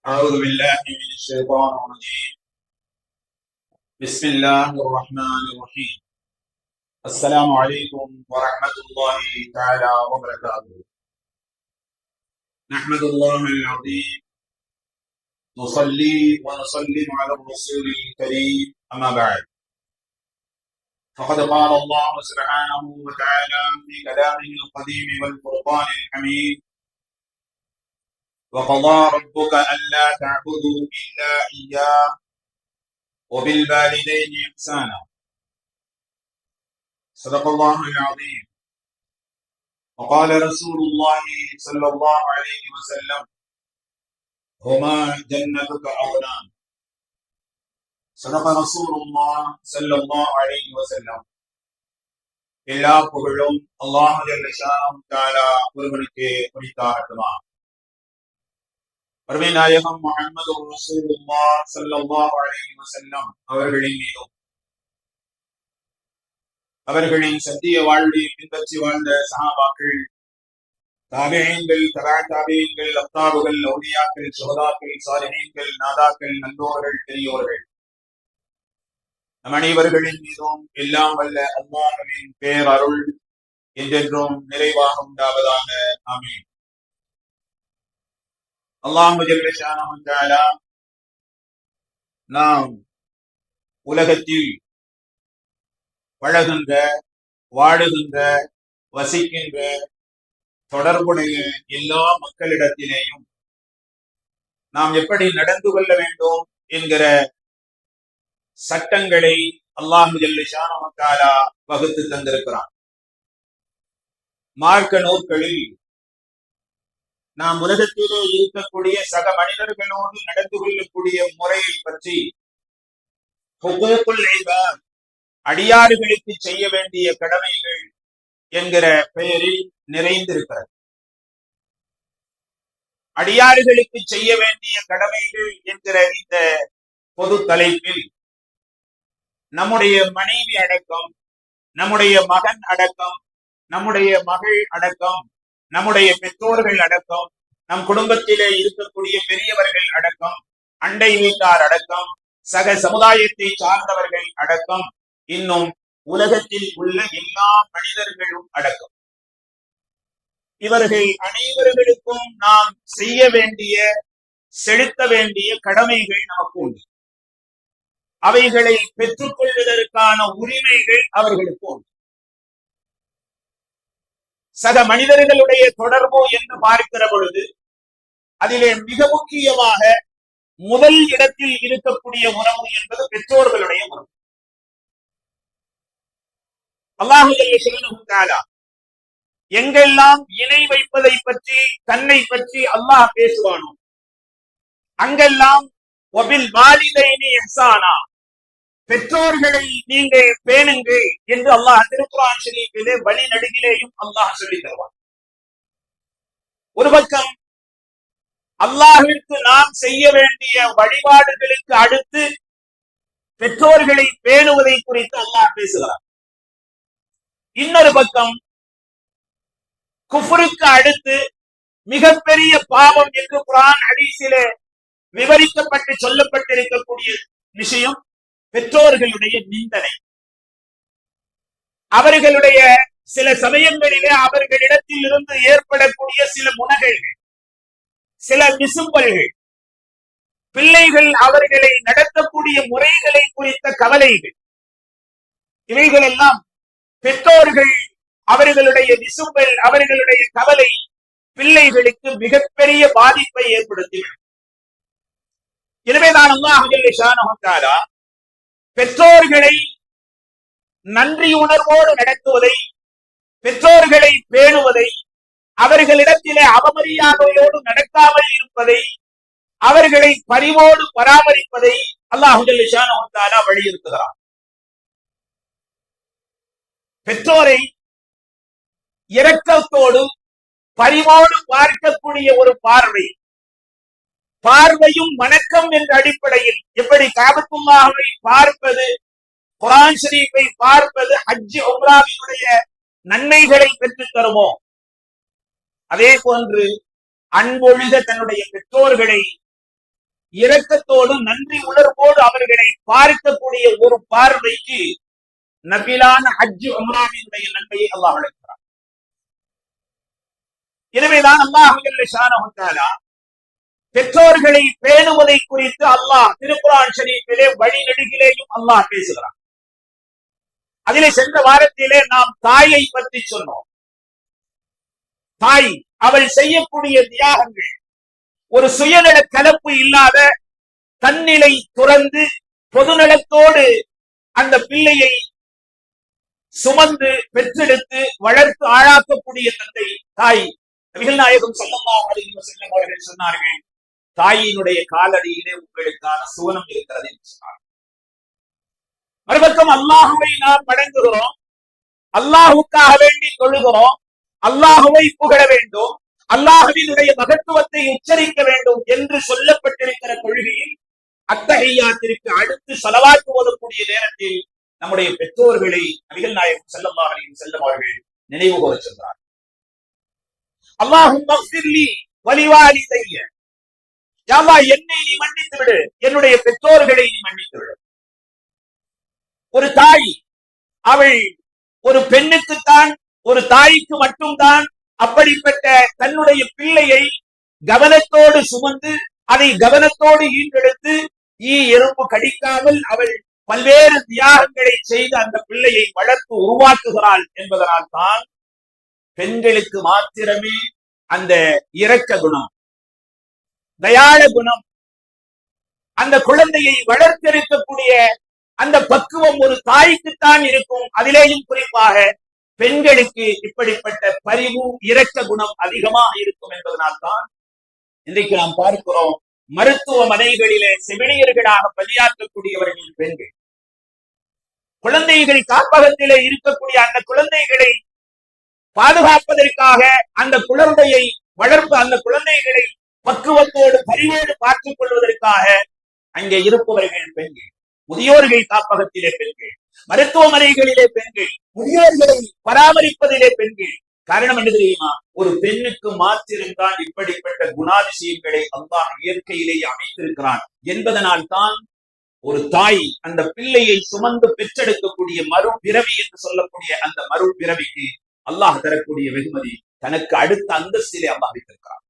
أعوذ بالله من الشيطان الرجيم. بسم الله الرحمن الرحيم. السلام عليكم ورحمة الله تعالى وبركاته. نحمد الله العظيم، نصلي ونسلم على الرسول الكريم، أما بعد، فقد قال الله سبحانه وتعالى في كلامه القديم والفرقان الحميد: وقضى ربك ألا تعبدوا إلا إياه وبالوالدين إحسانا. صدق الله العظيم. وقال رسول الله صلى الله عليه وسلم: هما جنتك عونان. صدق رسول الله صلى الله عليه وسلم. எல்லா புகழும் அல்லாஹ் ஜல்ல ஷானஹு தஆலா ஒருவனுக்கே உரித்தாகட்டுமா. அருமை நாயகம் முஹம்மது ரசூலுல்லாஹ் ஸல்லல்லாஹு அலைஹி வஸல்லம் அவர்களின் மீதும் அவர்களின் சத்திய வாழ்வை பின்பற்றி வாழ்ந்த சஹாபாக்கள், தாபிஈன்கள், தபஅ-தாபிஈன்கள், அக்தாபுகள், அவுலியாக்கள், ஷுஹதாக்கள், சாலிஹீன்கள், நாதாக்கள், நல்லோர்கள், பெரியோர்கள் நம் அனைவர்களின் மீதும் எல்லாம் வல்ல அல்லாஹ்வின் பேரருள் என்றென்றும் நிறைவாக உண்டாவதாக. ஆமீன். அல்லாஹ் ஜல்ல ஷானஹு தஆலா நாம் உலகத்தில் பழகுகின்ற, வாழுகின்ற, வசிக்கின்ற, தொடர்புடைய எல்லா மக்களிடத்திலேயும் நாம் எப்படி நடந்து கொள்ள வேண்டும் என்கிற சட்டங்களை அல்லாஹ் ஜல்ல ஷானஹு தஆலா வகுத்து தந்திருக்கிறான். மார்க்க நூல்களில் நாம் உலகத்திலே இருக்கக்கூடிய சக மனிதர்களோடு நடந்து கொள்ளக்கூடிய முறையை பற்றி ஹுகூகுல் இபாத், அடியாறுகளுக்கு செய்ய வேண்டிய கடமைகள் என்கிற பெயரில் நிறைந்திருக்கிறது. அடியாறுகளுக்கு செய்ய வேண்டிய கடமைகள் என்கிற இந்த பொது தலைப்பில் நம்முடைய மனைவி அடக்கம், நம்முடைய மகன் அடக்கம், நம்முடைய மகள் அடக்கம், நம்முடைய பெற்றோர்கள் அடக்கம், நம் குடும்பத்திலே இருக்கக்கூடிய பெரியவர்கள் அடக்கம், அண்டை வீட்டார் அடக்கம், சக சமுதாயத்தை சார்ந்தவர்கள் அடக்கம், இன்னும் உலகத்தில் உள்ள எல்லா மனிதர்களும் அடக்கம். இவர்கள் அனைவர்களுக்கும் நாம் செய்ய வேண்டிய, செலுத்த வேண்டிய கடமைகள் நமக்கு உண்டு. அவைகளை பெற்றுக் கொள்வதற்கான உரிமைகள் அவர்களுக்கு உண்டு. சக மனிதர்களுடைய தொடர்பு என்று பார்க்கிற பொழுது அதிலே மிக முக்கியமாக முதல் இடத்தில் இருக்கக்கூடிய உறவு என்பது பெற்றோர்களுடைய உறவு. அல்லாஹ் சுப்ஹானஹு தஆலா எங்கெல்லாம் இணை வைப்பதை பற்றி, தன்னை பற்றி அல்லாஹ் பேசுவானோ அங்கெல்லாம் வபில் வாலிதைனி இஹ்சானா, பெற்றோர்களை நீங்கள் பேணுங்கள் என்று அல்லாஹ் திருக்குர்ஆன் ஷரீஃபிலே வழி நடுகிலேயும் அல்லாஹ் சொல்லித் தருவான். ஒரு பக்கம் அல்லாஹ்விற்கு நாம் செய்ய வேண்டிய வழிபாடுகளுக்கு அடுத்து பெற்றோர்களை பேணுவதை குறித்து அல்லாஹ் பேசுகிறார். இன்னொரு பக்கம் குஃப்ருக்கு அடுத்து மிகப்பெரிய பாவம் என்று குர்ஆன் ஹதீஸிலே விவரிக்கப்பட்டு சொல்லப்பட்டிருக்கக்கூடிய விஷயம் பெற்றோர்களுடைய நிந்தனை. அவர்களுடைய சில சமயங்களிலே அவர்களிடத்தில் இருந்து ஏற்படக்கூடிய சில முனகல்கள், சில விசும்பல்கள், பிள்ளைகள் அவர்களை நடத்தக்கூடிய முறைகளை குறித்த கவலைகள், இவைகள் எல்லாம் பெற்றோர்கள் அவர்களுடைய விசும்பல், அவர்களுடைய கவலை பிள்ளைகளுக்கு மிகப்பெரிய பாதிப்பை ஏற்படுத்திவிடும். எனவேதான் அல்லாஹ் ஜல்ல ஷானஹு தஆலா பெற்றோர்களை நன்றி உணர்வோடு நடத்துவதை, பெற்றோர்களை பேணுவதை, அவர்களிடத்திலே அவமரியாதையோடு நடக்காமல் இருப்பதை, அவர்களை பரிவோடு பராமரிப்பதை அல்லாஹ் ஜல்ல ஷானஹு தஆலா வலியுறுத்துகிறார். பெற்றோரை இரக்கத்தோடு பரிவோடு பார்க்கக்கூடிய ஒரு பார்வையும் வணக்கம் என்ற அடிப்படையில் எப்படி காபத்துல்லாஹ்வை பார்ப்பது, குர்ஆன் ஷரீஃபை பார்ப்பது ஹஜ் உம்ராவினுடைய நன்மைகளை பெற்றுத் தருமோ, அதே போன்று அன்பொழுக தன்னுடைய பெற்றோர்களை இரக்கத்தோடு நன்றி உணர்வோடு அவர்களை பார்க்கக்கூடிய ஒரு பார்வைக்கு நபிலான ஹஜ் உம்ராவினுடைய நன்மையை அல்லாஹ் அழைக்கிறார். எனவேதான் அல்லாஹ் ஜல்ல ஷானஹு தஆலா பெற்றோர்களை பேணுவதை குறித்து அல்லாஹ் திருக்குர்ஆன் ஷரீஃபிலே வழிநெடுகிலேயும் அல்லாஹ் பேசுகிறார். அதிலே சென்ற வாரத்திலே நாம் தாயை பற்றி சொன்னோம். தாய் அவள் செய்யக்கூடிய தியாகங்கள் ஒரு சுயநல கலப்பு இல்லாத தன்னிலை துறந்து பொதுநலத்தோடு அந்த பிள்ளையை சுமந்து பெற்றெடுத்து வளர்த்து ஆளாக்கக்கூடிய தந்தை தாய். நபிகள் நாயகம் ஸல்லல்லாஹு அலைஹி வஸல்லம் அவர்கள் சொன்னார்கள், தாயினுடைய காலடியிலே உங்களுக்கான சுவனம் இருக்கிறது என்று சொன்னார். மறுபக்கம் அல்லாஹுவை நாம் வணங்குகிறோம், அல்லாஹுக்காக வேண்டி தொழுகிறோம், அல்லாஹுவை புகழ வேண்டும், அல்லாஹுவினுடைய மகத்துவத்தை உச்சரிக்க வேண்டும் என்று சொல்லப்பட்டிருக்கிற கொள்கையில் அத்தஹிய்யாத்திற்கு அடுத்து ஸலவாத் ஓதக்கூடிய நேரத்தில் நம்முடைய பெற்றோர்களை நபிகள் நாயகம் ஸல்லல்லாஹு அலைஹி வஸல்லம் அவர்கள் நினைவு கூறச் சொல்றார். அல்லாஹும்ம ஃபிர்லி வலிவாலிதைய, யா அல்லாஹ் என்னை நீ மன்னித்து விடு, என்னுடைய பெற்றோர்களை நீ மன்னித்து விடு. ஒரு தாய் அவள் ஒரு பெண்ணுக்குத்தான், ஒரு தாய்க்கு மட்டும்தான் அப்படிப்பட்ட தன்னுடைய பிள்ளையை கவனத்தோடு சுமந்து அதை கவனத்தோடு ஈண்டெடுத்து எறும்பு கடிக்காமல் அவள் பல்வேறு தியாகங்களை செய்து அந்த பிள்ளையை வளர்த்து உருவாக்குகிறாள் என்பதனால் தான் பெண்களுக்கு மாத்திரமே அந்த இரக்க குணம், தயாள குணம், அந்த குழந்தையை வளர்த்தெடுக்கக்கூடிய அந்த பக்குவம் ஒரு தாய்க்குத்தான் இருக்கும். அதிலேயும் குறிப்பாக பெண்களுக்கு இப்படிப்பட்ட பரிவு இரக்க குணம் அதிகமாக இருக்கும் என்பதனால் தான் இன்றைக்கு நாம் பார்க்கிறோம், மருத்துவமனைகளிலே செவிலியர்களாக பணியாற்றக்கூடியவர்கள் பெண்கள். குழந்தைகள் காப்பகத்திலே இருக்கக்கூடிய அந்த குழந்தைகளை பாதுகாப்பதற்காக, அந்த குழந்தையை வளர்ப்பு, அந்த குழந்தைகளை பக்குவத்தோடு பரிவோடு பார்த்துக் கொள்வதற்காக அங்கே இருப்பவர்கள் பெண்கள். முதியோர்கள் காப்பகத்திலே பெண்கள், மருத்துவமனைகளிலே பெண்கள், முதியோர்களை பராமரிப்பதிலே பெண்கள். காரணம் என்ன தெரியுமா? ஒரு பெண்ணுக்கு மாத்திருந்தான் இப்படிப்பட்ட குணாதிசயங்களை அல்லாஹ் இயற்கையிலேயே அமைத்திருக்கிறான் என்பதனால் தான் ஒரு தாய் அந்த பிள்ளையை சுமந்து பெற்றெடுக்கக்கூடிய மறுபிறவி என்று சொல்லக்கூடிய அந்த மறுபிறவிக்கு அல்லாஹ் தரக்கூடிய வெகுமதி தனக்கு அடுத்த அந்தஸ்திலே அல்லாஹ் வைத்திருக்கிறார்.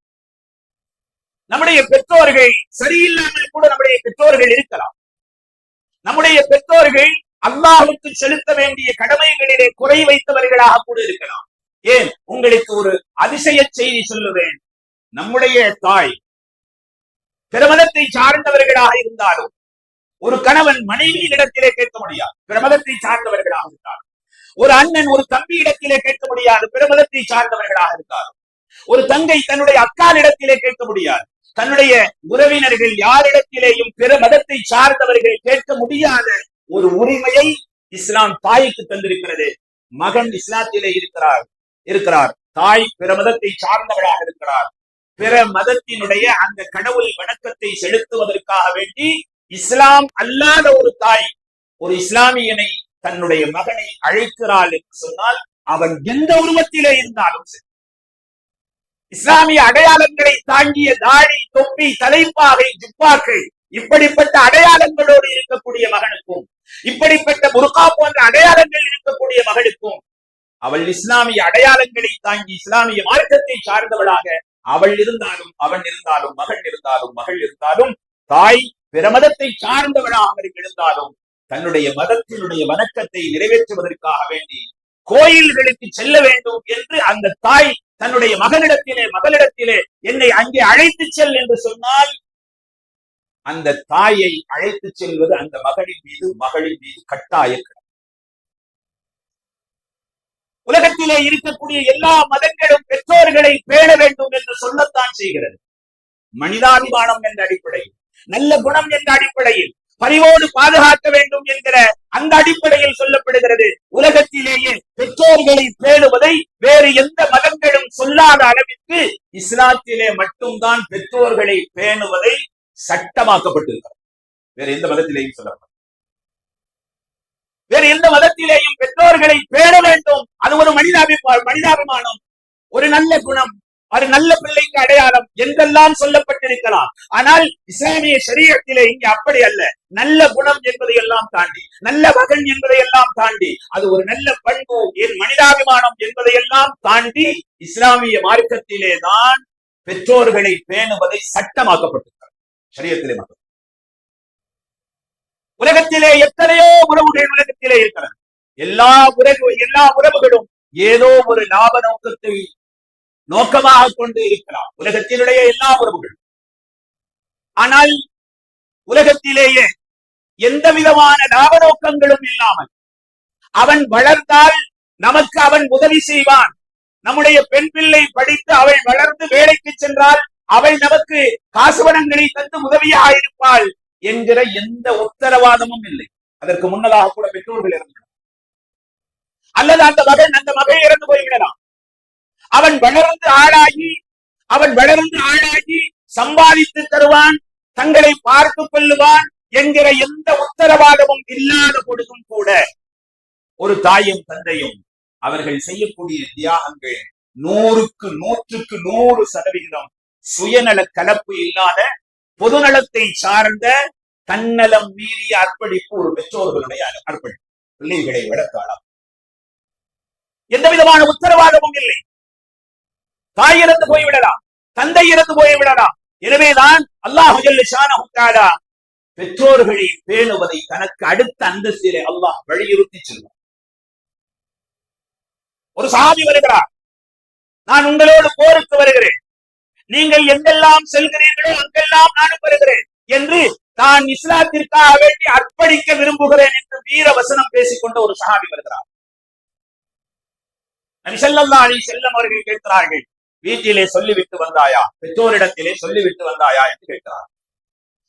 நம்முடைய பெற்றோர்கள் சரியில்லாமல் கூட நம்முடைய பெற்றோர்கள் இருக்கலாம். நம்முடைய பெற்றோர்கள் அல்லாஹ்வுக்கு செலுத்த வேண்டிய கடமைகளிலே குறை வைத்தவர்களாக கூட இருக்கலாம். ஏன், உங்களுக்கு ஒரு அதிசய செய்தி சொல்லுவேன். நம்முடைய தாய் பிரமதத்தை சார்ந்தவர்களாக இருந்தாலும் ஒரு கணவன் மனைவியிடத்திலே கேட்க முடியாது, பிரமதத்தை சார்ந்தவர்களாக இருந்தாலும். ஒரு அண்ணன் ஒரு தம்பி இடத்திலே கேட்க முடியாது, பிரமதத்தை சார்ந்தவர்களாக இருந்தாலும். ஒரு தங்கை தன்னுடைய அக்காலிடத்திலே கேட்க முடியாது. தன்னுடைய உறவினர்கள் யாரிடத்திலேயும் பிற மதத்தை சார்ந்தவர்கள் கேட்க முடியாத ஒரு உரிமையை இஸ்லாம் தாய்க்கு தந்திருக்கிறது. மகன் இஸ்லாத்திலே இருக்கிறார், தாய் பிற மதத்தை சார்ந்தவளாக இருக்கிறார். பிற மதத்தினுடைய அந்த கடவுள் வணக்கத்தை செலுத்துவதற்காக வேண்டி இஸ்லாம் அல்லாத ஒரு தாய் ஒரு இஸ்லாமியனை தன்னுடைய மகனை அழைக்கிறாள் என்று சொன்னால் அவன் எந்த உருவத்திலே இருந்தாலும் சரி, இஸ்லாமிய அடையாளங்களை தாங்கிய தாடி, தொப்பி, தலைப்பாகை, ஜுப்பாக்கள் இப்படிப்பட்ட அடையாளங்களோடு இருக்கக்கூடிய மகனுக்கும், இப்படிப்பட்ட புர்கா போன்ற அடையாளங்கள் இருக்கக்கூடிய மகளுக்கும், அவள் இஸ்லாமிய அடையாளங்களை தாங்கி இஸ்லாமிய மார்க்கத்தை சார்ந்தவளாக அவள் இருந்தாலும், அவன் இருந்தாலும், மகள் இருந்தாலும், மகள் இருந்தாலும், தாய் பிற மதத்தை சார்ந்தவளாக இருந்தாலும் தன்னுடைய மதத்தினுடைய வணக்கத்தை நிறைவேற்றுவதற்காக வேண்டி கோயில்களுக்கு செல்ல வேண்டும் என்று அந்த தாய் தன்னுடைய மகளிடத்திலே என்னை அங்கே அழைத்து செல் என்று சொன்னால் அந்த தாயை அழைத்து செல்வது அந்த மகளின் மீது கட்டாய. உலகத்திலே இருக்கக்கூடிய எல்லா மதங்களும் பெற்றோர்களை பேண வேண்டும் என்று சொல்லத்தான் செய்கிறது. மனிதாபிமானம் என்ற அடிப்படையில், நல்ல குணம் என்ற அடிப்படையில், பரிவோடு பாதுகாக்க வேண்டும் என்கிற அந்த அடிப்படையில் சொல்லப்படுகிறது. உலகத்திலேயே பெற்றோர்களை பேணுவதை வேறு எந்த மதங்களும் சொல்லாத அளவிற்கு இஸ்லாத்திலே மட்டும்தான் பெற்றோர்களை பேணுவதை சட்டமாக்கப்பட்டிருக்கிறது. வேறு எந்த மதத்திலேயும் சொல்லப்படும், வேறு எந்த மதத்திலேயும் பெற்றோர்களை பேண வேண்டும், அது ஒரு மனிதாபிமானம், ஒரு நல்ல குணம், அது நல்ல பிள்ளைக்கு அடையாளம் என்றெல்லாம் சொல்லப்பட்டிருக்கலாம். ஆனால் இஸ்லாமிய ஷரியத்திலே இங்கே அப்படி அல்ல. நல்ல குணம் என்பதை எல்லாம் தாண்டி, நல்ல மகன் என்பதை எல்லாம் தாண்டி, அது ஒரு நல்ல பண்பு, என் மனிதாபிமானம் என்பதை எல்லாம் தாண்டி இஸ்லாமிய மார்க்கத்திலே தான் பெற்றோர்களை பேணுவதை சட்டமாக்கப்பட்டிருக்கிறது. ஷரியத்திலே மட்டும். உலகத்திலே எத்தனையோ உறவுகள் உலகத்திலே இருக்கிறது. எல்லா உறவுகளும் ஏதோ ஒரு லாப நோக்கத்தை நோக்கமாக கொண்டு இருக்கலாம், உலகத்தினுடைய எல்லா உறவுகள். ஆனால் உலகத்திலேயே எந்த விதமான லாப நோக்கங்களும் இல்லாமல் அவன் வளர்ந்தால் நமக்கு அவன் உதவி செய்வான், நம்முடைய பெண் பிள்ளை படித்து அவள் வளர்ந்து வேலைக்கு சென்றால் அவள் நமக்கு காசுபணங்களை தந்து உதவியாக இருப்பாள் என்கிற எந்த உத்தரவாதமும் இல்லை. அதற்கு முன்னதாக கூட பெற்றோர்கள் இறந்துவிடலாம், அல்லது அந்த மகன் இறந்து போய்விடலாம். அவன் வளர்ந்து ஆளாகி சம்பாதித்து தருவான், தங்களை பார்த்துக் கொள்ளுவான் என்கிற எந்த உத்தரவாதமும் இல்லாத பொழுதும் கூட ஒரு தாயும் தந்தையும் அவர்கள் செய்யக்கூடிய தியாகங்கள் 100% சுயநல கலப்பு இல்லாத பொதுநலத்தை சார்ந்த தன்னலம் மீறிய அர்ப்பணிப்பு ஒரு பெற்றோர்களுடைய அர்ப்பணிப்பு. பிள்ளைகளை வளர்க்கலாம், எந்த விதமான உத்தரவாதமும் இல்லை. தாய் இறந்து போய்விடலாம், தந்தை இறந்து போய்விடலாம். எனவேதான் அல்லாஹ் ஜல்ல ஷானஹு தஆலா பெற்றோர்களை பேணுவதை தனக்கு அடுத்த அந்தஸ்திலே அல்லாஹ் வலியுறுத்தி சொல்வார். ஒரு சஹாபி வருகிறார், நான் உங்களோடு போருக்கு வருகிறேன், நீங்கள் எங்கெல்லாம் செல்கிறீர்களோ அங்கெல்லாம் நானும் வருகிறேன் என்று தான் இஸ்லாத்திற்காக வேண்டி அர்ப்பணிக்க விரும்புகிறேன் என்று வீர வசனம் பேசிக்கொண்ட ஒரு சஹாபி வருகிறார். நபி ஸல்லல்லாஹு அலைஹி வஸல்லம் அவர்கள் கேட்கிறார்கள், வீட்டிலே சொல்லிவிட்டு வந்தாயா, பெற்றோரிடத்திலே சொல்லிவிட்டு வந்தாயா என்று கேட்கிறார்.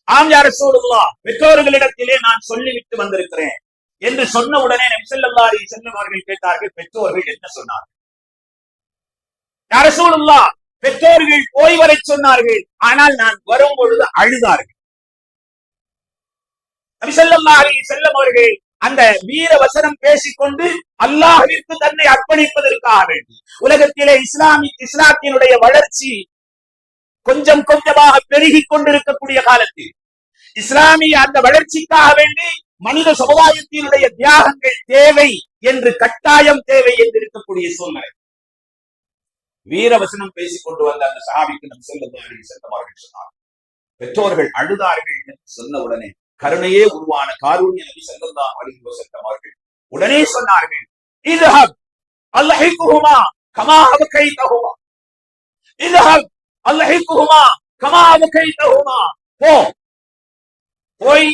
ஆம் யா ரசூலுல்லாஹ், பெற்றோர்களிடத்திலே நான் சொல்லிவிட்டு வந்திருக்கிறேன் என்று சொன்ன உடனே நபி ஸல்லல்லாஹு அலைஹி வஸல்லம் அவர்கள் கேட்டார்கள், பெற்றோர்கள் என்ன சொன்னார்கள்? யா ரசூலுல்லாஹ், பெற்றோர்கள் போய் வரை சொன்னார்கள், ஆனால் நான் வரும் பொழுது அழுதார்கள். நபி ஸல்லல்லாஹு அலைஹி வஸல்லம் அவர்கள் அந்த வீர வசனம் பேசிக்கொண்டு அல்லாஹ்விற்கு தன்னை அர்ப்பணிப்பதற்காக வேண்டி உலகத்திலே இஸ்லாத்தினுடைய வளர்ச்சி கொஞ்சம் கொஞ்சமாக பெருகிக் கொண்டிருக்கக்கூடிய காலத்தில் இஸ்லாமிய அந்த வளர்ச்சிக்காக வேண்டி மனித சமுதாயத்தினுடைய தியாகங்கள் தேவை என்று, கட்டாயம் தேவை என்று இருக்கக்கூடிய சூழ்நிலை. வீரவசனம் பேசிக் கொண்டு வந்த அந்த சஹாபிக்கு நபி ஸல்லல்லாஹு அலைஹி வஸல்லம் அவர்கள் சொன்னார், பெற்றோர்கள் அழுதார்கள் என்று சொன்ன உடனே கருணையே உருவான காரூண்ய நபி ஸல்லல்லாஹு அலைஹி வஸல்லம் அவர்கள் உடனே சொன்னார்கள், இத்ஹப் அல்ஹிகுஹுமா கமா அபகைதஹுமா, இத்ஹப் அல்ஹிகுஹுமா கமா அபகைதஹுமா, போய்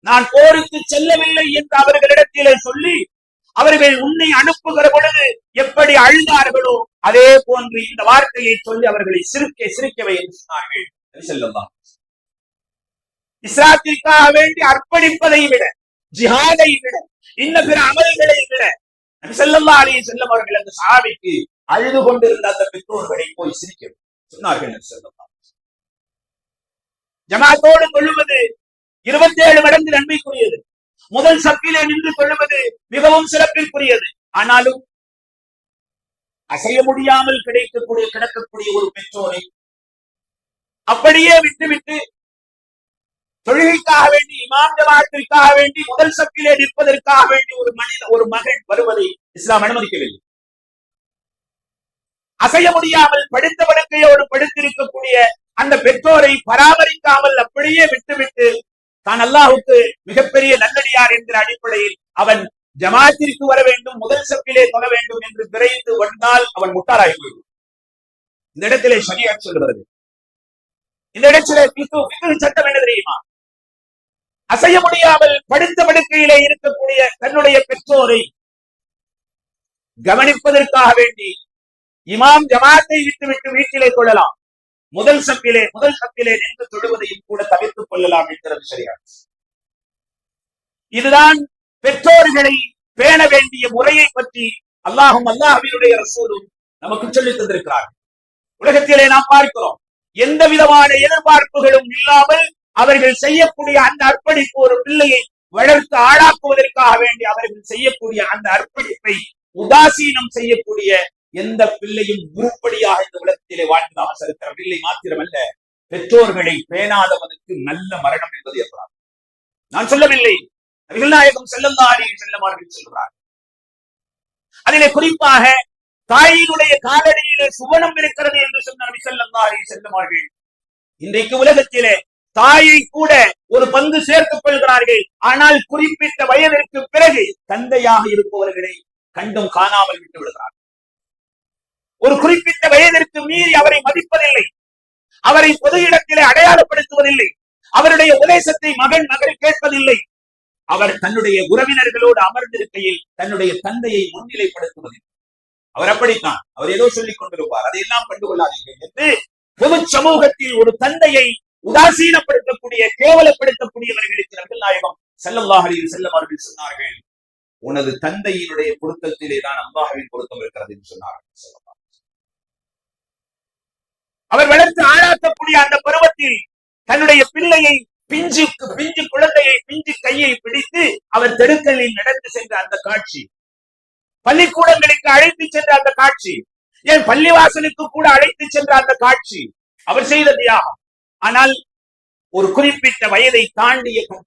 நான் போருக்கு செல்லவில்லை என்று அவர்களிடத்திலே சொல்லி அவர்கள் உன்னை அனுப்புகிற பொழுது எப்படி அழுதார்களோ அதே போன்று இந்த வார்த்தையை சொல்லி அவர்களை சிரிக்கவை என்று சொன்னார்கள். இஸ்லாத்திற்காக வேண்டி அர்ப்பணிப்பதை விட, ஜிஹாதை விட, இன்ன பிற அமல்களை விட நபி ஸல்லல்லாஹு அலைஹி வஸல்லம் அவர்கள் அந்த சஹாபிக்கு அழுது கொண்டிருந்த அந்த பெற்றோர்களை போய் சிரிக்க சொன்னார்கள். நபி ஸல்லல்லாஹு அலைஹி வஸல்லம் ஜமாத்தோடு கொள்ளுவது 27 மடங்கு நன்மைக்குரியது, முதல் சப்பிலே நின்று கொள்ளுவது மிகவும் சிறப்பிற்குரியது. ஆனாலும் அசைய முடியாமல் கிடக்கக்கூடிய ஒரு பெற்றோரை அப்படியே விட்டுவிட்டு தொழுகைக்காக வேண்டி, இமாம் ஜமாஅத்திற்காக வேண்டி முதல் சப்பிலே நிற்பதற்காக வேண்டி ஒரு மகன் வருவதை இஸ்லாம் அனுமதிக்கவில்லை. அசைய முடியாமல் படுத்த படுக்கையோடு படுத்திருக்கக்கூடிய அந்த பெற்றோரை பராமரிக்காமல் அப்படியே விட்டுவிட்டு தான் அல்லாஹ்வுக்கு மிகப்பெரிய நல்லடியார் என்கிற அடிப்படையில் அவன் ஜமாத்திற்கு வர வேண்டும், முதல் சப்பிலே தொழ வேண்டும் என்று விரைந்து வந்தால் அவன் முட்டாளாகி போய்விடும். இந்த இடத்திலே ஷரியத் சொல்கிறது, இந்த இடத்திலே ஃபிக்ஹ் சட்டம் என்ன தெரியுமா? அசைய முடியாமல் படுத்த படுக்கையிலே இருக்கக்கூடிய தன்னுடைய பெற்றோரை கவனிப்பதற்காக வேண்டி இமாம் ஜமாத்தை விட்டுவிட்டு வீட்டிலே கொள்ளலாம், முதல் சப்பிலே நின்று தொழுவதையும் கூட தவிர்த்துக் கொள்ளலாம் என்கிறது ஷரியத். இதுதான் பெற்றோர்களை பேண வேண்டிய முறையை பற்றி அல்லாஹும் அல்லாஹ்வினுடைய ரசூலும் நமக்கு சொல்லித் தந்திருக்கிறார்கள். உலகத்திலே நாம் பார்க்கிறோம், எந்த விதமான எதிர்பார்ப்புகளும் இல்லாமல் அவர்கள் செய்யக்கூடிய அந்த அர்ப்பணிப்பு, ஒரு பிள்ளையை வளர்த்து ஆளாக்குவதற்காக வேண்டி அவர்கள் செய்யக்கூடிய அந்த அர்ப்பணிப்பை உதாசீனம் செய்யக்கூடிய எந்த பிள்ளையும் உருப்படியாக இந்த உலகத்திலே வாழ்ந்ததாக சரித்திரம் இல்லை. மாத்திரமல்ல, பெற்றோர்களை பேணாதவனுக்கு நல்ல மரணம் என்பது ஏற்படாது. நான் சொல்லவில்லை, நபிகள் நாயகம் ஸல்லல்லாஹு அலைஹி வஸல்லம் அவர்கள் சொல்கிறார். அதிலே குறிப்பாக தாயினுடைய காலடியிலே சுவனம் இருக்கிறது என்று சொன்ன நபி ஸல்லல்லாஹு அலைஹி வஸல்லம் அவர்கள் இன்றைக்கு உலகத்திலே தாயை கூட ஒரு பங்கு சேர்த்துக் கொள்கிறார்கள். ஆனால் குறிப்பிட்ட வயதிற்கு பிறகு தந்தையாக இருப்பவர்களை கண்டும் காணாமல் விட்டு விடுகிறார். ஒரு குறிப்பிட்ட வயதிற்கு மீறி அவரை மதிப்பதில்லை, அவரை பொது இடத்திலே அடையாளப்படுத்துவதில்லை, அவருடைய உபதேசத்தை மகள் கேட்பதில்லை. அவர் தன்னுடைய உறவினர்களோடு அமர்ந்திருக்கையில் தன்னுடைய தந்தையை முன்னிலைப்படுத்துவதில்லை. அவர் அப்படித்தான், அவர் ஏதோ சொல்லிக் கொண்டிருப்பார், அதையெல்லாம் கண்டுகொள்ளாதீர்கள் என்று பொது சமூகத்தில் ஒரு தந்தையை உதாசீனப்படுத்தக்கூடிய, கேவலப்படுத்தக்கூடியவர்களுக்கு நபிகள் நாயகம் ஸல்லல்லாஹு அலைஹி வஸல்லம் அவர்கள் சொன்னார்கள், உனது தந்தையினுடைய பொருத்தத்திலே தான் அல்லாஹ்வின் பொருத்தம் இருக்கிறது என்று சொன்னார்கள். அவர் வளர்த்து ஆளாக்கக்கூடிய அந்த பருவத்தில் தன்னுடைய பிள்ளையை, பிஞ்சு குழந்தையை, பிஞ்சு கையை பிடித்து அவர் தெருக்களில் நடந்து சென்ற அந்த காட்சி, பள்ளிக்கூடங்களுக்கு அழைத்து சென்ற அந்த காட்சி, ஏன் பள்ளிவாசலுக்கு கூட அழைத்து சென்ற அந்த காட்சி அவர் செய்த தியாகம். ஆனால் ஒரு குறிப்பிட்ட வயதை தாண்டிய தன்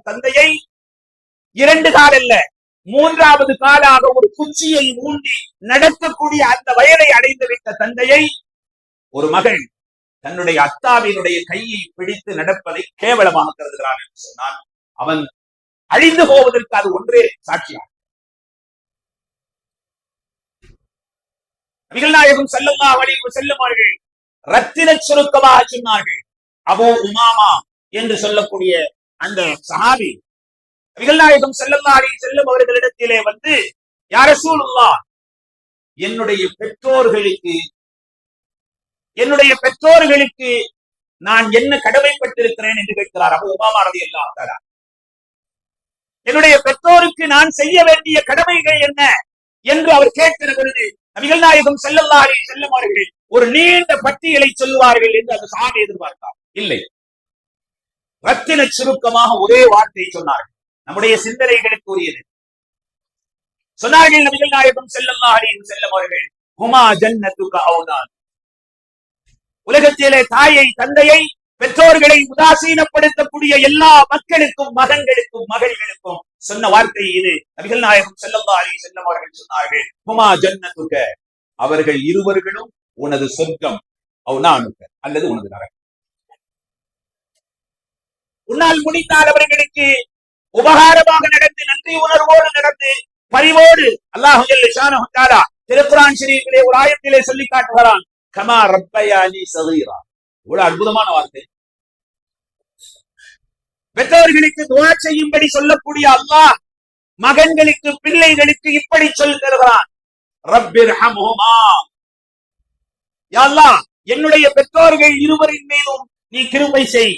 தந்தையை 2 கால் அல்ல 3வது காலாக ஒரு குச்சியை ஊண்டி நடக்கக்கூடிய அந்த வயதை அடைந்து விட்ட தந்தையை ஒரு மகள் தன்னுடைய அத்தாவினுடைய கையை பிடித்து நடப்பதை கேவலமாக கருதுகிறான் என்று சொன்னால் அவன் அழிந்து போவதற்கு அது ஒன்றே சாட்சியாகும். நபிகள் நாயகம் ஸல்லல்லாஹு அலைஹி வஸல்லம் அவர்கள் ரத்தின சுருக்கமாக சொன்னார்கள். அபூ உமாமா என்று சொல்லக்கூடிய அந்த சஹாபி நபிகள் நாயகம் ஸல்லல்லாஹு அலைஹி வஸல்லம் அவர்களிடத்திலே வந்து, யா ரசூலுல்லாஹ், என்னுடைய பெற்றோர்களுக்கு நான் என்ன கடமைப்பட்டிருக்கிறேன் என்று கேட்கிறார் அபூ உமாமா ரலியல்லாஹு தஆலா. என்னுடைய பெற்றோருக்கு நான் செய்ய வேண்டிய கடமைகள் என்ன என்று அவர் கேட்கிற பொழுது நபிகள் நாயகம் ஸல்லல்லாஹு அலைஹி வஸல்லம் அவர்கள் ஒரு நீண்ட பட்டியலை சொல்வார்கள் என்று அந்த சஹாபி எதிர்பார்த்தார். இல்லை, ரத்தின சுருக்கமாக ஒரே வார்த்தையை சொன்னார்கள், நம்முடைய சிந்தனைகளுக்கு உரியது. சொன்னார்கள் நபிகள் நாயகம் ஸல்லல்லாஹு அலைஹி வஸல்லம் அவர்கள், ஹுமா ஜன்னத்துக அவுதான். உலகத்திலே தாயை, தந்தையை, பெற்றோர்களை உதாசீனப்படுத்தக்கூடிய எல்லா மக்களுக்கும், மகன்களுக்கும், மகள்களுக்கும் சொன்ன வார்த்தை இது. நபிகள் நாயகம் ஸல்லல்லாஹு அலைஹி வஸல்லம் அவர்கள் சொன்னார்கள், ஹுமா ஜன்னத்துக, அவர்கள் இருவர்களும் உனது சொர்க்கம், அவுனானுக, அல்லது உனது நரகம். உன்னால் முடிந்தால் அவர்களுக்கு உபகாரமாக நடந்து, நன்றி உணர்வோடு நடந்து, பரிவோடு அல்லாஹ் ஜல்ல ஷானஹு தஆலா திருக்குர்ஆன் ஷரீஃபிலே ஒரு ஆயத்திலே சொல்லி காட்டுகிறான், கமா ரப்பயானி ஸகீரா. இவ்வளவு அற்புதமான வார்த்தை. பெற்றோர்களுக்கு துஆ செய்யும்படி சொல்லக்கூடிய அல்லாஹ் மகன்களுக்கு, பிள்ளைகளுக்கு இப்படி சொல்லி தருகிறான், ரப்பிர்ஹம்ஹுமா, யா அல்லாஹ், என்னுடைய பெற்றோர்கள் இருவரின் மீதும் நீ கிருபை செய்.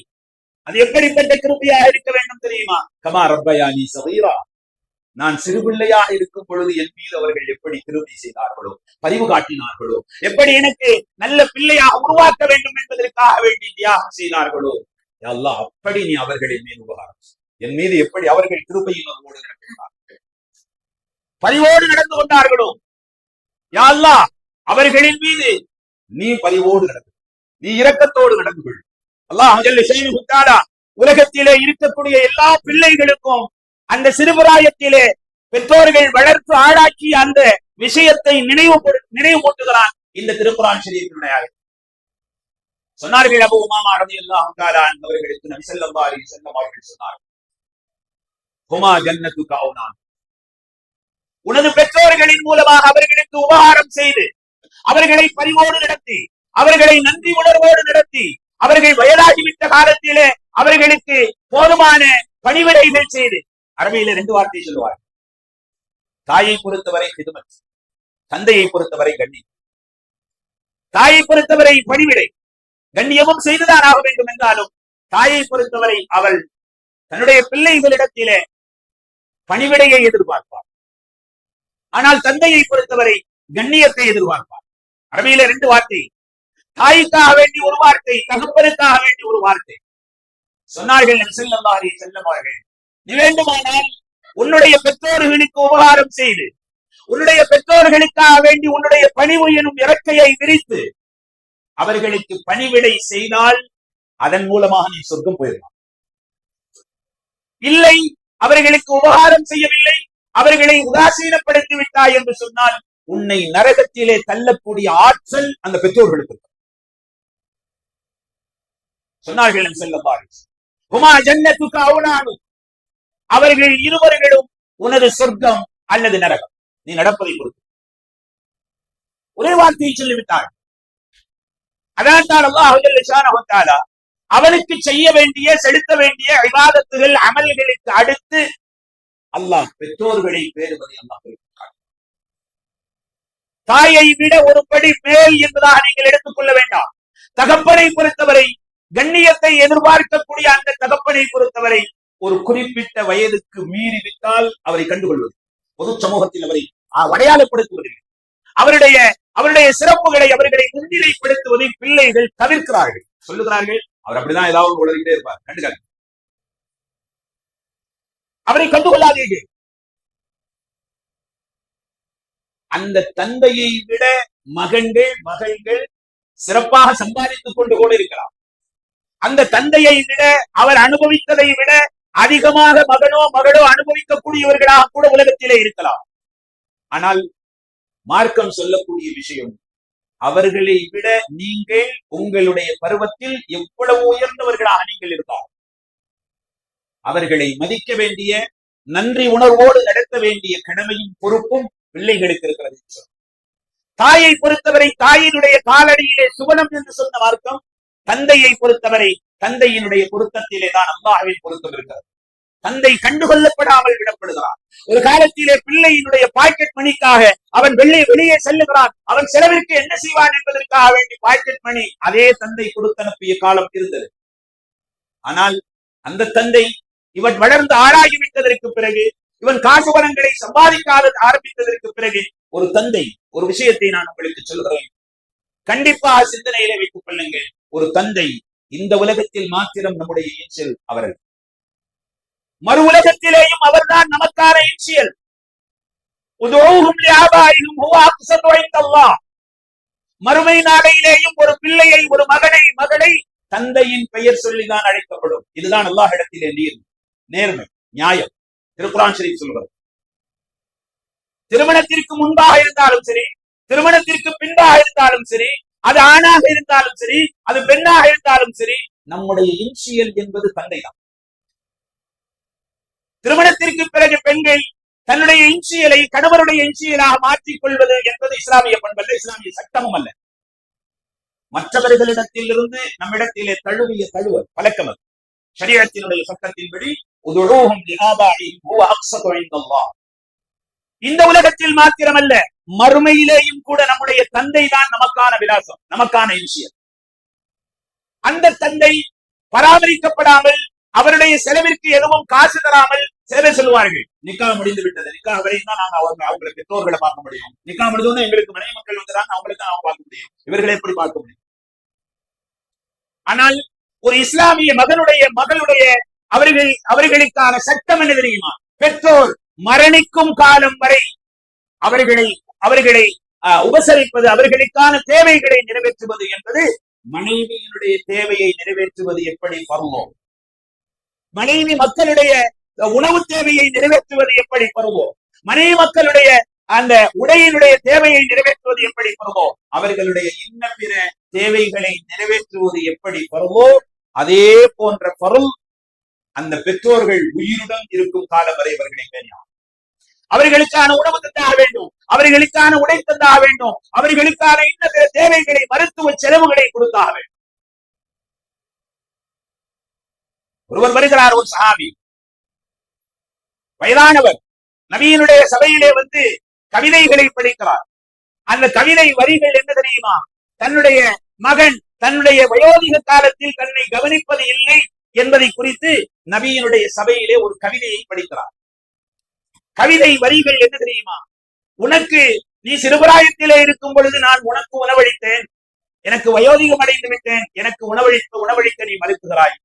அது எப்படிப்பட்ட கிருபையாக இருக்க வேண்டும் தெரியுமா? கமா ரப்பயானி ஸகீரா, நான் சிறுபிள்ளையாக இருக்கும் பொழுது என் மீது அவர்கள் எப்படி கிருபை செய்தார்களோ, பரிவு காட்டினார்களோ, எப்படி எனக்கு நல்ல பிள்ளையாக உருவாக்க வேண்டும் என்பதற்காக வேண்டி தியாகம் செய்தார்களோ, யா அல்லாஹ், அப்படி நீ அவர்களின் மீது உபகாரம், என் மீது எப்படி அவர்கள் கிருபையினோடு நடக்கிறார்கள், பரிவோடு நடந்து கொண்டார்களோ, யா அல்லாஹ், அவர்களின் மீது நீ பரிவோடு நடந்து, நீ இரக்கத்தோடு நடந்து கொள். அல்லாஹ் ஜல்ல ஷானஹு தஆலா உலகத்திலே இருக்கக்கூடிய எல்லா பிள்ளைகளுக்கும் அந்த சிறுபிராயத்திலே பெற்றோர்கள் வளர்த்து ஆளாக்கி அந்த விஷயத்தை நினைவுபடுத்துகிறான் இந்த திருக்குர்ஆன் ஷரீஃபினுடைய ஆயத். சொன்னார்கள் அபூ உமாமா ரலியல்லாஹு தஆலா அவர்களுக்கு நபி ஸல்லல்லாஹு அலைஹி வஸல்லம் அவர்கள் சொன்னார்கள், ஹுமா ஜன்னத்துக அவுனான், உனது பெற்றோர்களின் மூலமாக அவர்களுக்கு உபகாரம் செய்து, அவர்களை பரிவோடு நடத்தி, அவர்களை நன்றி உணர்வோடு நடத்தி, அவர்கள் வயதாகிவிட்ட காலத்திலே அவர்களுக்கு போதுமான பணிவிடைகள் செய்து. அரபியில 2 வார்த்தை சொல்லுவார்கள், தாயை பொறுத்தவரை ஹிதுமத், தந்தையை பொறுத்தவரை கண்ணியம். தாயை பொறுத்தவரை பணிவிடை, கண்ணியமும் செய்துதான் ஆக வேண்டும் என்றாலும், தாயை பொறுத்தவரை அவள் தன்னுடைய பிள்ளைகளிடத்திலே பணிவிடையை எதிர்பார்ப்பார். ஆனால் தந்தையை பொறுத்தவரை கண்ணியத்தை எதிர்பார்ப்பார். அரபியில 2 வார்த்தை, தாய்க்காக வேண்டி ஒரு வார்த்தை, தகப்பனுக்காக வேண்டி ஒரு வார்த்தை. சொன்னார்கள் நபி ஸல்லல்லாஹு அலைஹி வஸல்லம் அவர்கள், நீ வேண்டுமானால் உன்னுடைய பெற்றோர்களுக்கு உபகாரம் செய்து, உன்னுடைய பெற்றோர்களுக்காக வேண்டி உன்னுடைய பணிவு எனும் இறக்கையை விரித்து அவர்களுக்கு பணிவிடை செய்தால் அதன் மூலமாக நீ சொர்க்கம் போயிடலாம். இல்லை, அவர்களுக்கு உபகாரம் செய்யவில்லை, அவர்களை உதாசீனப்படுத்தி விட்டாய் என்று சொன்னால் உன்னை நரகத்திலே தள்ளக்கூடிய ஆற்றல் அந்த பெற்றோர்களுக்கு சொன்னார்கள். அவர்கள் இருவர்களும் உனது சொர்க்கம் அல்லது நரகம், நீ நடப்பதை பொறுத்து. ஒரே வார்த்தையை சொல்லிவிட்டார். அதனால் அல்லாஹ் அவனுக்கு செய்ய வேண்டிய செலுத்த வேண்டிய இபாதத்துகள் அமல்களுக்கு அடுத்து அல்லாஹ் பெற்றோர்களை பேருவதை அல்லாஹ் தாயை விட ஒரு படி மேல் என்பதாக நீங்கள் எடுத்துக்கொள்ள வேண்டாம். தகப்பனை பொறுத்தவரை கண்ணியத்தை எதிர்பார்க்கக்கூடிய அந்த தகப்பனை பொறுத்தவரை ஒரு குறிப்பிட்ட வயதுக்கு மீறி விட்டால் அவரை கண்டுகொள்வது, பொது சமூகத்தில் அவரை அடையாளப்படுத்துவதில்லை. அவருடைய சிறப்புகளை அவர்களை முன்னிலைப்படுத்துவதை பிள்ளைகள் தவிர்க்கிறார்கள். சொல்லுகிறார்கள், அவர் அப்படிதான் ஏதாவது உளறிக்கிட்டே இருப்பார், கண்டுக்காது, அவரை கண்டுகொள்ளாதீர்கள். அந்த தந்தையை விட மகன்கள் மகள்கள் சிறப்பாக சம்பாதித்துக் கொண்டு கூட இருக்கலாம். அந்த தந்தையை விட அவர் அனுபவித்ததை விட அதிகமாக மகனோ மகளோ அனுபவிக்கக்கூடியவர்களாக கூட உலகத்திலே இருக்கலாம். ஆனால் மார்க்கம் சொல்லக்கூடிய விஷயம், அவர்களை விட நீங்கள் உங்களுடைய பருவத்தில் எவ்வளவு உயர்ந்தவர்களாக நீங்கள் இருந்தால் அவர்களை மதிக்க வேண்டிய, நன்றி உணர்வோடு நடத்த வேண்டிய கடமையும் பொறுப்பும் பிள்ளைகளுக்கு இருக்கிறது. தாயை பொறுத்தவரை தாயினுடைய காலடியிலே சுவனம் என்று சொன்ன மார்க்கம், தந்தையை பொறுத்தவரை தந்தையினுடைய பொருத்தத்திலே தான் அல்லாஹ்வின் பொருத்தம் இருக்கிறது. தந்தை கண்டுகொள்ளப்படாமல் விடப்படுகிறான். ஒரு காலத்திலே பிள்ளையினுடைய பாக்கெட் மணிக்காக அவன் வெளியே செல்லுகிறான். அவன் செலவிற்கு என்ன செய்வான் என்பதற்காக வேண்டி பாக்கெட் மணி அதே தந்தை கொடுத்து அனுப்பிய காலம் இருந்தது. ஆனால் அந்த தந்தை இவன் வளர்ந்து ஆளாகிவிட்டதற்கு பிறகு, இவன் காசு பணங்களை சம்பாதிக்காத ஆரம்பித்ததற்கு பிறகு ஒரு தந்தை, ஒரு விஷயத்தை நான் உங்களுக்கு சொல்கிறேன், கண்டிப்பாக சிந்தனையிலே வைத்துக் கொள்ளுங்கள். ஒரு தந்தை இந்த உலகத்தில் மாத்திரம் நம்முடைய இன்சியல் அவர்கள், மறு உலகத்திலேயும் அவர்தான் நமக்கான இன்சியல். மறுமை நாளையிலேயும் ஒரு பிள்ளையை, ஒரு மகனை மகளை தந்தையின் பெயர் சொல்லிதான் அழைக்கப்படும். இதுதான் அல்லாஹ் இடத்திலே நேர்மை, நியாயம். திருக்குர்ஆன் ஷரீஃப் சொல்கிறது. திருமணத்திற்கு முன்பாக இருந்தாலும் சரி, திருமணத்திற்கு பின்பாக இருந்தாலும் சரி, அது ஆணாக இருந்தாலும் சரி, அது பெண்ணாக இருந்தாலும் சரி, நம்முடைய இன்சியல் என்பது தந்தை தான். திருமணத்திற்கு பிறகு பெண்கள் தன்னுடைய இன்சியலை கணவருடைய இன்சியலாக மாற்றிக் கொள்வது என்பது இஸ்லாமிய பண்பல்ல, இஸ்லாமிய சட்டமும் அல்ல. மற்றவர்களிடத்தில் இருந்து நம்மிடத்திலே தழுவிய தழுவல் பழக்கம் அது. ஷரீஅத்தினுடைய சட்டத்தின்படி இந்த உலகத்தில் மாத்திரமல்ல, மறுமையிலேயும் கூட நம்முடைய தந்தை தான் நமக்கான விலாசம், நமக்கான இன்சியல். அந்த தந்தை பராமரிக்கப்படாமல், அவருடைய செலவிற்கு எதுவும் காசு தராமல், சேவை சொல்லுவார்கள், நிக்கா முடிந்து விட்டது, நிக்கா வரையும் தான் நாங்க அவங்களை பெற்றோர்களை பார்க்க முடியும், நிக்கா முடிஞ்சோன்னு எங்களுக்கு மனைவி மக்கள் வந்துறாங்க, அவங்களுக்கு தான் பார்க்க முடியும், இவர்களை எப்படி பார்க்க முடியும்? ஆனால் ஒரு இஸ்லாமிய மகனுடைய மகளுடைய அவர்களுக்கான சட்டம் என்ன தெரியுமா? பெற்றோர் மரணிக்கும் காலம் வரை அவர்களை உபசரிப்பது, அவர்களுக்கான தேவைகளை நிறைவேற்றுவது என்பது மனைவியினுடைய தேவையை நிறைவேற்றுவது எப்படி பருவோ, மனைவி மக்களுடைய உணவு தேவையை நிறைவேற்றுவது எப்படி பருவோ, மனைவி மக்களுடைய அந்த உடையினுடைய தேவையை நிறைவேற்றுவது எப்படி பருவோ, அவர்களுடைய இன்ன பிற தேவைகளை நிறைவேற்றுவது எப்படி பருவோ, அதே போன்ற பருள் அந்த பெற்றோர்கள் உயிருடன் இருக்கும் காலம் வரை அவர்களை பேணினார். அவர்களுக்கான உணவு தந்தாக வேண்டும், அவர்களுக்கான உடை தந்தாக வேண்டும், அவர்களுக்கான இன்ன பிற தேவைகளை, மருத்துவ செலவுகளை கொடுத்தாக வேண்டும். ஒருவர் வருகிறார், ஒரு சஹாபி, வயதானவர், நபியினுடைய சபையிலே வந்து கவிதைகளை படிக்கிறார். அந்த கவிதை வரிகள் என்ன தெரியுமா? தன்னுடைய மகன் தன்னுடைய வயோதிக காலத்தில் தன்னை கவனிப்பது இல்லை என்பதை குறித்து நபியினுடைய சபையிலே ஒரு கவிதையை படிக்கிறார். கவிதை வரிகள் என்ன தெரியுமா? உனக்கு, நீ சிறுபிராயத்திலே இருக்கும் பொழுது நான் உனக்கு உணவளித்தேன், எனக்கு வயோதிகம் அடைந்து விட்டேன், எனக்கு உணவளிக்க நீ மறுக்கிறாய்.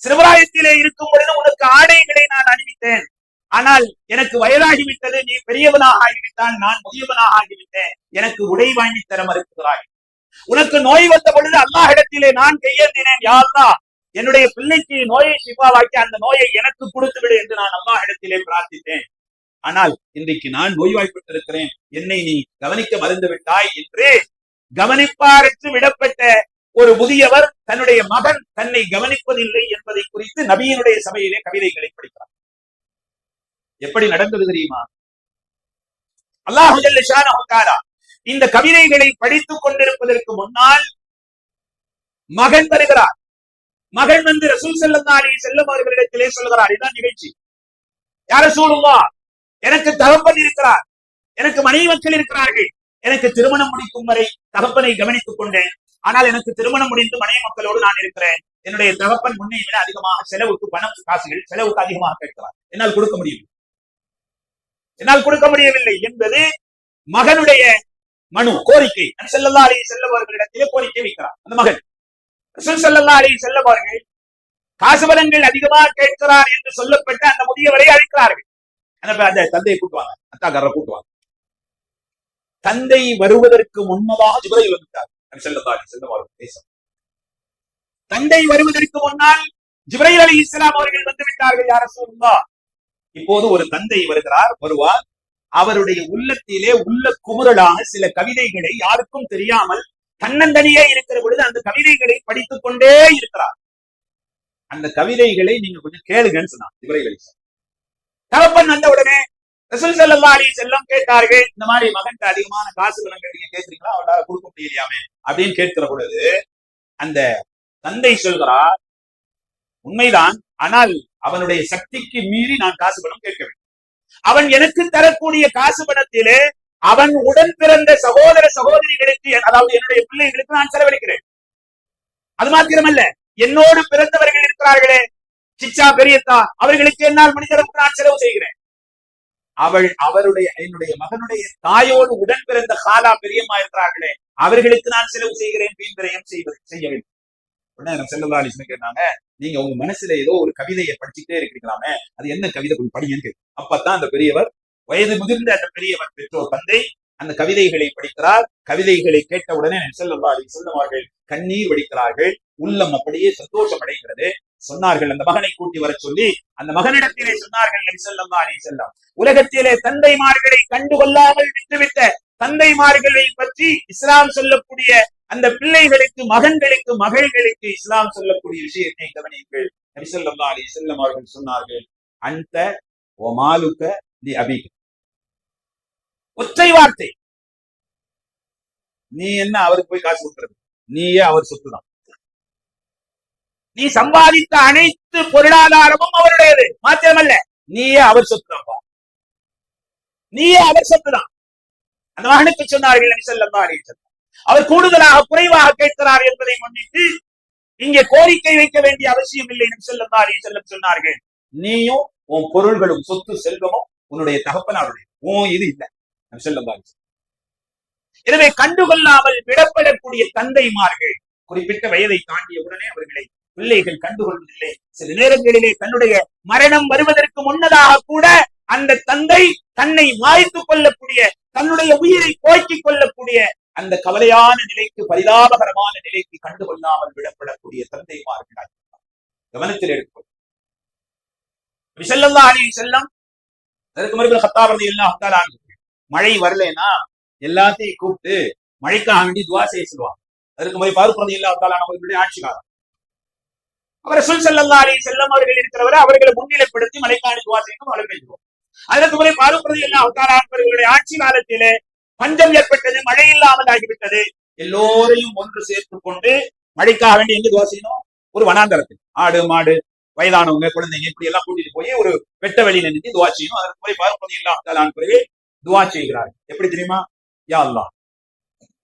சிறுபிராயத்திலே இருக்கும் பொழுது உனக்கு ஆடைகளை நான் அணிவித்தேன், ஆனால் எனக்கு வயதாகிவிட்டது, நீ பெரியவனாக ஆகிவிட்டால், நான் முதியவனாக ஆகிவிட்டேன், எனக்கு உடை வாங்கி தர மறுக்கிறாய். உனக்கு நோய் வந்த பொழுது அல்லாஹ்விடத்திலே நான் கையேந்தினேன், யா அல்லாஹ் என்னுடைய பிள்ளைக்கு நோயை ஷிஃபாவாக்கி அந்த நோயை எனக்கு கொடுத்து விடு என்று நான் அல்லாஹ்விடத்திலே பிரார்த்தித்தேன். ஆனால் இன்றைக்கு நான் நோய்வாய்ப்பட்டிருக்கிறேன், என்னை நீ கவனிக்க மறந்து விட்டாய் என்று கவனிப்பாருக்கு விடப்பட்ட ஒரு முதியவர் தன்னுடைய மகன் தன்னை கவனிப்பதில்லை என்பதை குறித்து நபியினுடைய சபையிலே கவிதைகளை படிக்கிறார். எப்படி நடந்தது தெரியுமா? அல்லாஹு ஜல்ல ஷானஹு தஆலா இந்த கவிதைகளை படித்துக் கொண்டிருப்பதற்கு முன்னால் மகன் வருகிறார். மகன் வந்து ரசூல் ஸல்லல்லாஹு அலைஹி வஸல்லம் அவர்களிடத்திலே சொல்கிறார், இதுதான் நிகழ்ச்சி. யா ரசூலுல்லாஹ், எனக்கு தகப்பன் இருக்கிறார், எனக்கு மனைவி மக்கள் இருக்கிறார்கள், எனக்கு திருமணம் முடிக்கும் வரை தகப்பனை கவனித்துக் கொண்டேன், ஆனால் எனக்கு திருமணம் முடிந்து மனைவி மக்களோடு நான் இருக்கிறேன். என்னுடைய தகப்பன் முன்னை விட அதிகமாக செலவுக்கு பணம் காசுகள் செலவுக்கு அதிகமாக கேட்கிறார், என்னால் கொடுக்க முடியவில்லை என்பது மகனுடைய மனு, கோரிக்கை. நபி ஸல்லல்லாஹு அலைஹி வஸல்லம் அவர்களிடத்திலே கோரிக்கை வைக்கிறார் அந்த மகன். ரசூல் ஸல்லல்லாஹு அலைஹி வஸல்லம் அவர்கள் காசு பலங்கள் அதிகமாக கேட்கிறார் என்று சொல்லப்பட்ட அந்த முதியவரை அழைக்கிறார்கள். அந்த தந்தையை கூட்டுவாங்க, அத்தாக்காரரை கூட்டுவாங்க. தந்தை வருவதற்கு முன்னதாக ஜிப்ரீல் வந்துட்டார். நபி ஸல்லல்லாஹு அலைஹி வஸல்லம் அவர்கள் பேசும் தந்தை வருவதற்கு முன்னால் ஜிப்ரீல் அலைஹிஸ்ஸலாம் அவர்கள் வந்து விட்டார்கள். யா ரசூலுல்லாஹ், இப்போது ஒரு தந்தை வருவார், அவருடைய உள்ளத்திலே உள்ள குமுறலான சில கவிதைகளை யாருக்கும் தெரியாமல் தன்னந்தனியே இருக்கிற பொழுது அந்த கவிதைகளை படித்துக் கொண்டே இருக்கிறார். அந்த கவிதைகளை நீங்க கொஞ்சம் கேளுங்கன்னு சொன்னார் ஜிப்ரீல் அலைஹிஸ்ஸலாம். தகப்பன் வந்த உடனே ரசூல் ஸல்லல்லாஹு அலைஹி வஸல்லம் கேட்டார்கள், இந்த மாதிரி மகன்கிட்ட அதிகமான காசு பணங்கள் நீங்க கேட்கிறீங்களா, அவரால கொடுக்க முடியலையாமே அப்படின்னு கேட்கிற பொழுது அந்த தந்தை சொல்கிறார், உண்மைதான், ஆனால் அவனுடைய சக்திக்கு மீறி நான் காசு பணம் கேட்க வேண்டும். அவன் எனக்கு தரக்கூடிய காசு பணத்திலே அவன் உடன் பிறந்த சகோதர சகோதரிகளுக்கு, அதாவது என்னுடைய பிள்ளைகளுக்கு நான் செலவழிக்கிறேன். அது மாத்திரமல்ல, என்னோடு பிறந்தவர்கள் இருக்கிறார்களே, சிச்சா பெரியத்தா, அவர்களுக்கு என்னால் மனிதருக்கு நான் செலவு செய்கிறேன். என்னுடைய மகனுடைய தாயோடு உடன் பிறந்த காலா பெரியம்மா இருக்கிறார்களே, அவர்களுக்கு நான் செலவு செய்கிறேன், வீண்விரயம் செய்ய வேண்டும். ஸல்லல்லாஹு அலைஹி வஸல்லம் கேட்டாங்க, நீங்க உங்க மனசுல ஏதோ ஒரு கவிதையை படிச்சுட்டே இருக்கிறீங்களாமே, அது என்ன கவிதை கொஞ்சம் படிங்கன்னு கேட்கும். அப்பதான் அந்த பெரியவர், வயது முதிர்ந்த அந்த பெரியவர் பெற்றோர் தந்தை அந்த கவிதைகளை படிக்கிறார். கவிதைகளை கேட்டவுடனே ஸல்லல்லாஹு அலைஹி வஸல்லம் அவர்கள் கண்ணீர் வடிக்கிறார்கள், உள்ளம் அப்படியே சந்தோஷம் அடைகிறது. சொன்னார்கள், அந்த மகனை கூட்டி வர சொல்லி அந்த மகனிடத்திலே சொன்னார்கள் நபி ஸல்லல்லாஹு அலைஹி வஸல்லம், உலகத்திலே தந்தைமார்களை கண்டுகொள்ளாமல் விட்டுவிட்ட தந்தைமார்களை பற்றி இஸ்லாம் சொல்லக்கூடிய அந்த பிள்ளைகளுக்கு, மகன்களுக்கு, மகள்களுக்கு இஸ்லாம் சொல்லக்கூடிய விஷயத்தை கவனியுங்கள். நபி ஸல்லல்லாஹு அலைஹி வஸல்லம் அவர்கள் சொன்னார்கள், அன்த வ மாலுக லி அபீக. ஒற்றை வார்த்தை, நீ என்ன அவருக்கு போய் காசு கொடுக்கிறது, நீயே அவர் சொத்து தான். நீ சம்பாதித்த அனைத்து பொருளாதாரமும் அவருடையது, மாத்திரமல்ல நீயே அவர் சொத்து தான், நீயே அவர் சொத்து தான். அந்த மகனுக்கு சொன்னார்கள் நபி ஸல்லல்லாஹு அலைஹி வஸல்லம். அவர் கூடுதலாக குறைவாக கேட்கிறார் என்பதை முன்னிட்டு இங்கே கோரிக்கை வைக்க வேண்டிய அவசியம் இல்லை. நபி ஸல்லல்லாஹு அலைஹி வஸல்லம் சொன்னார்கள், நீயும் உன் பொருள்களும் சொத்து செல்வமும் உன்னுடைய தகப்பனாருடைய, இது இல்லை. நபி ஸல்லல்லாஹு அலைஹி வஸல்லம். எனவே கண்டுகொள்ளாமல் விடப்படக்கூடிய தந்தைமார்கள் குறிப்பிட்ட வயதை தாண்டிய உடனே அவர்களை பிள்ளைகள் கண்டுகொள்வதில்லை. சில நேரங்களிலே தன்னுடைய மரணம் வருவதற்கு முன்னதாக கூட அந்த தந்தை தன்னை மாய்த்துக் கொள்ளக்கூடிய, தன்னுடைய உயிரை போக்கிக் கொள்ளக்கூடிய அந்த கவலையான நிலைக்கு, பரிதாபகரமான நிலைக்கு கண்டுகொள்ளாமல் விடப்படக்கூடிய தந்தைமார்கள் கவனத்தில் எடுக்கும். நபி ஸல்லல்லாஹு அலைஹி வஸல்லம் அதற்கு மறுபடியும் கத்தாப் ரலியல்லாஹு தஆலா மழை வரலைன்னா எல்லாத்தையும் கூப்பிட்டு மழைக்காக வேண்டி துஆ செய்ய சொல்லுவாங்க. அதற்கு மாதிரி ஃபாரூக் ரலியல்லாஹு தஆலா அவர்களுடைய ஆட்சிக்காரர், அவர் ரசூல் ஸல்லல்லாஹு அலைஹி வஸல்லம் அவர்கள் இருக்கிறவரை அவர்களை முன்னிலைப்படுத்தி மழைக்காக துஆ செய்யணும் அவர்கள் செய்வோம். அதற்கு முறை ஃபாரூக் ரலியல்லாஹு தஆலா அவர்களுடைய ஆட்சி காலத்திலே பஞ்சம் ஏற்பட்டது, மழை இல்லாமல் ஆகிவிட்டது. எல்லோரையும் ஒன்று சேர்த்துக் கொண்டு மழைக்காக வேண்டி எங்க துவா செய்யணும், ஒரு வனாந்தரத்தில் ஆடு மாடு வயதானவங்க குழந்தைங்க இப்படி எல்லாம் கூட்டிட்டு போய் ஒரு வெட்ட வெளியில நின்று துவா செய்யணும். அதற்கு முறை ஃபாரூக் ரலியல்லாஹு தஆலா பிறகு துவா செய்கிறார்கள். எப்படி தெரியுமா? யா அல்லாஹ்,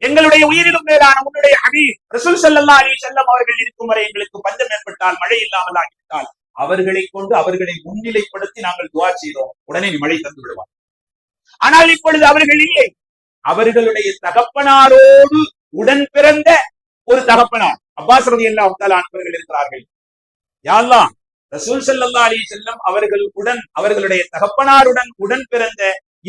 எங்களுடைய உயிரிலும் மேலான உன்னுடைய ஹபீப் ரசூல் ஸல்லல்லாஹு அலைஹி வஸல்லம் அவர்கள் இருக்கும் வரை எங்களுக்கு பஞ்சம் ஏற்பட்டால், மழை இல்லாமல் ஆகிவிட்டால், அவர்களை கொண்டு அவர்களை முன்னிலைப்படுத்தி நாங்கள் துவா செய்தோம், உடனே நீ மழை தந்து விடுவார். ஆனால் இப்பொழுது அவர்கள் இல்லை. அவர்களுடைய தகப்பனாரோடு உடன் பிறந்த ஒரு தகப்பனார் அப்பாஸ் ரலியல்லாஹு தஆலா அவர்கள் இருக்கிறார்கள். யா அல்லாஹ், ரசூல் ஸல்லல்லாஹு அலைஹி வஸல்லம் அவர்களுடைய தகப்பனாருடன் உடன் பிறந்த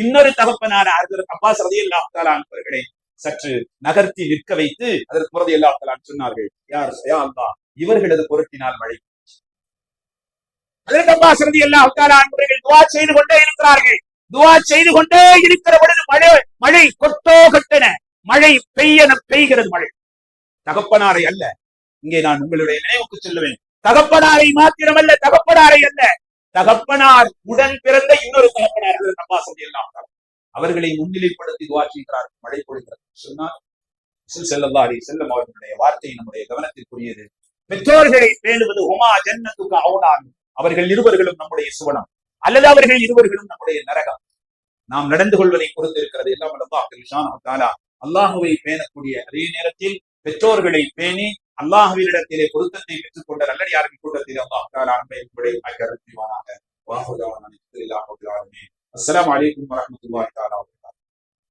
இன்னொரு தகப்பனார் ஹஜ்ரத் அப்பாஸ் ரலியல்லாஹு தஆலா அவர்களை சற்று நகர்த்தி நிற்க வைத்து அதற்கு ரலியல்லாஹு தஆலா சொன்னார்கள், யா அல்லாஹ், இவர்களது பொருட்டினால் மழை. ஹஜ்ரத் அப்பாஸ் ரலியல்லாஹு தஆலா அவர்கள் துஆ செய்து கொண்டே இருக்கிறார்கள். துஆ செய்து கொண்டே இருக்கிற பொழுது மழை கொட்டோ கொட்டென மழை பெய்கிறது. மழை தகப்பனாரை அல்ல, இங்கே நான் உங்களுடைய நினைவுக்கு சொல்லுவேன், தகப்பனாரை மாத்திரமல்ல, தகப்பனாரை அல்ல, தகப்பனார் உடன் பிறந்த இன்னொரு தகப்பனார் அப்பாஸ் ரலியல்லாஹு தஆலா அவர்களை முன்னிலைப்படுத்தி துஆ செய்கிறார், மழை பொழிகிறது சொன்னார். ரசூல் ஸல்லல்லாஹு அலைஹி வஸல்லம் அவர்களுடைய வார்த்தை நம்முடைய கவனத்திற்குரியது. பெற்றோர்களை பேணுவது ஹுமா ஜன்னத்துக அவுலான், அவர்கள் இருவர்களும் நம்முடைய சுவனம் அல்லது அவர்கள் இருவர்களும் நம்முடைய நரகம். நாம் நடந்து கொள்வதை பொறுத்து இருக்கிறது. எல்லாம் அல்லாஹ் சுப்ஹானஹு வ தஆலா அல்லாஹ்வை பேணக்கூடிய அதே நேரத்தில் பெற்றோர்களை பேணி அல்லாஹ்வினிடத்திலே பொருத்தத்தை பெற்றுக் கொண்ட நல்லடியார்கள் கூட்டத்தில் அல்லாஹ் தஆலா நம்மை அக்கறை செய்வானாக. வாஹுதாவான அல்ஹம்துலில்லாஹி ரப்பில் ஆலமீன். அஸ்ஸலாமு அலைக்கும் வரஹ்மத்துல்லாஹி தஆலா.